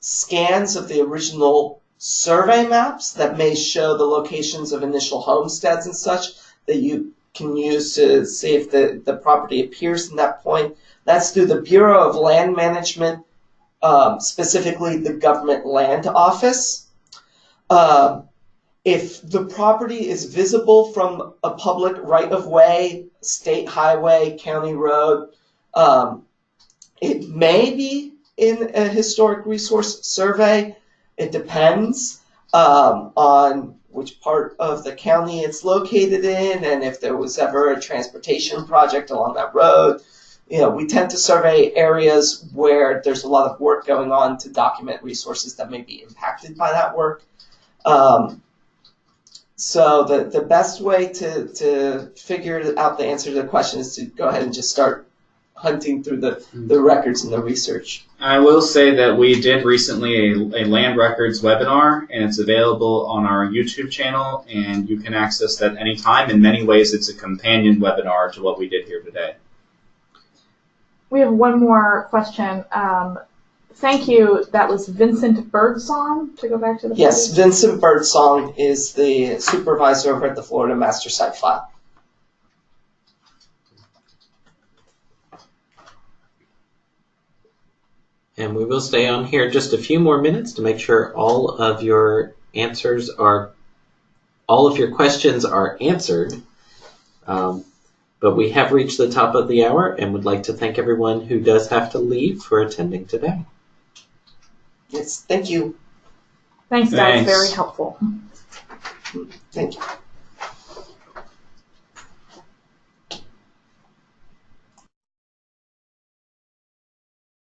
scans of the original survey maps that may show the locations of initial homesteads and such that you can use to see if the property appears in that point. That's through the Bureau of Land Management, specifically the Government Land Office. If the property is visible from a public right-of-way, state highway, county road, it may be in a historic resource survey. It depends on which part of the county it's located in and if there was ever a transportation project along that road. We tend to survey areas where there's a lot of work going on to document resources that may be impacted by that work. So the best way to figure out the answer to the question is to go ahead and just start hunting through the records and the research. I will say that we did recently a land records webinar, and it's available on our YouTube channel, and you can access that anytime. In many ways, it's a companion webinar to what we did here today. We have one more question. Thank you. That was Vincent Birdsong, to go back to the Yes, Vincent Birdsong is the supervisor over at the Florida Master Site File. And we will stay on here just a few more minutes to make sure all of your questions are answered. But we have reached the top of the hour and would like to thank everyone who does have to leave for attending today. Yes, thank you. Thanks, guys. Very helpful. Thank you.